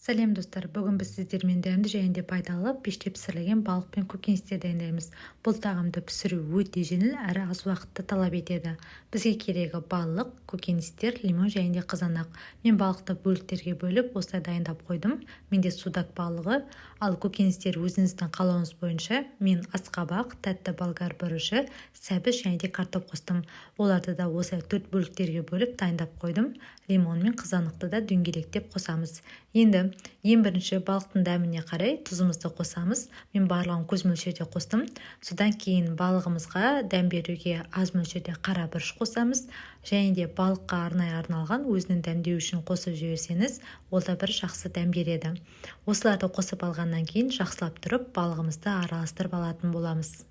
Сәлем достар, бүгін біз сіздермен дәмді және пайдалы пеште пісірілген балық пен көкөністер дайындаймыз. Бұл тағамды пісіру өте жеңіл әрі аз уақытты талап етеді. Бізге керегі балық, көкөністер, лимон және қызанақ. Мен балықты бөліктерге бөліп осылай дайындап қойдым. Менде судак балығы, ал көкөністер өзіңіздің қалауыңыз бойынша мен асқабақ, тәтті болгар бұрышы, сәбіз және картоп қостым. Оларды да осылай 4 бөліктерге бөліп дайындап қойдым. Лимон мен қызанақты да дөңгелектеп қосамыз. Енді ең бірінші балықтың дәміне қарай тұзымызды қосамыз. Мен барлығын көз мөлшерде қостым. Содан кейін балығымызға дәм беруге аз мөлшерде қара бұрыш қосамыз. Және де балыққа арнайы арналған өзінің дәмдеуі үшін қосып жіберсеңіз, ол да бір жақсы дәм береді. Осыларды қосып алғаннан кейін жақсылап тұрып балығымызды араластырып алатын боламыз.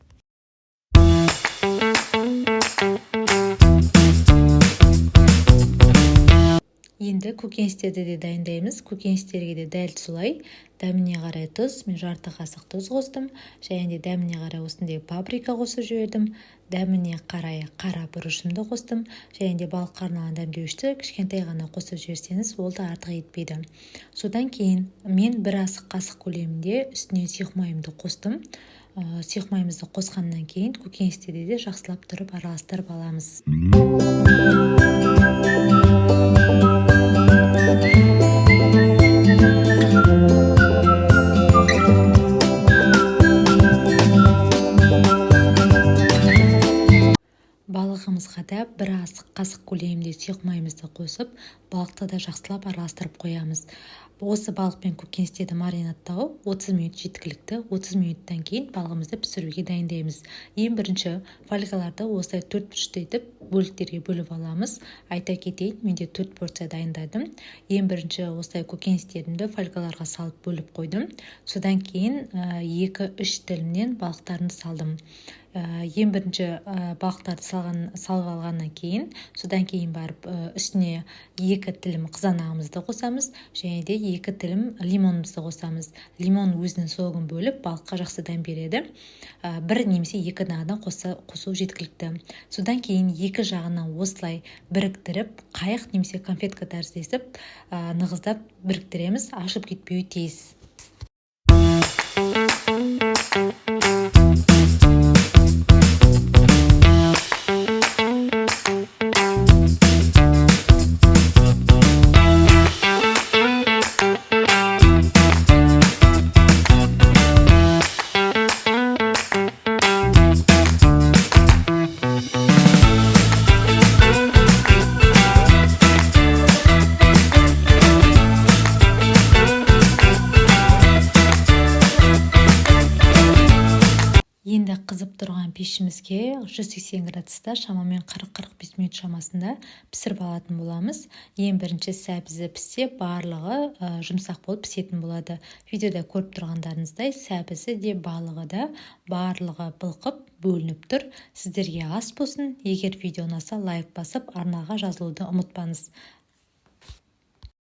Енді көкөністерді де дайындаймыз. Көкөністерге де дәл солай дәміне қарай тұз, мен жарты қасық тұз қостым, және де дәміне қарай осындай паприка қосып жібердім. Дәміне қарай қара бұрышымды қостым, және де балыққа арналған дәмдеуішті кішкентай ғана қосып жіберсеңіз, ол да артық етпейді. Содан кейін мен бір асық қасық көлемінде үстіне сұйық майымды қостым. Сұйық майымызды қосқаннан кейін көкөністерді де жақсылап тұрып араластырып аламыз. Балығымызға да бір асық қасық көлемінде сұйық майымызды қосып, балықты да жақсылап араластырып қоямыз. Осы балық пен көкөністерді маринадтау 30 минут жеткілікті. 30 минуттан кейін балығымызды пісіруге дайындаймыз. Ең бірінші фольгаларды осылай 4 бұрышты етіп бөліктерге бөліп аламыз. Айта кетейін, менде 4 порция дайындадым. Ең бірінші осылай көкөністерімді фольгаларға салып бөліп қойдым. Содан кейін 2-3 тілімнен балықтарын салдым. Ең бірінші балықтарды салып алғаннан кейін, содан кейін барып үстіне 2 тілім қызанағымызды қосамыз, және де 2 тілім лимонымызды қосамыз. Лимон өзінің соғын бөліп балыққа жақсы дәм береді. 1 немесе 2 данадан қосу жеткілікті. Содан кейін 2 жағынан осылай біріктіріп, қайық немесе конфетка тәріздесіп, нығыздап біріктіреміз, ашып кетпеуі тиіс. Енді қызып тұрған пешімізге 180 градуста шамамен 40-45 минут шамасында пісіріп алатын боламыз. Ең бірінші сәбізі піссе, барлығы жұмсақ болып пісетін болады. Видеода көріп тұрғандарыңыздай сәбізі де балығы да барлығы былқып бөлініп тұр. Сіздерге ас болсын. Егер видео ұнаса, лайк басып, арнаға жазылуды ұмытпаңыз.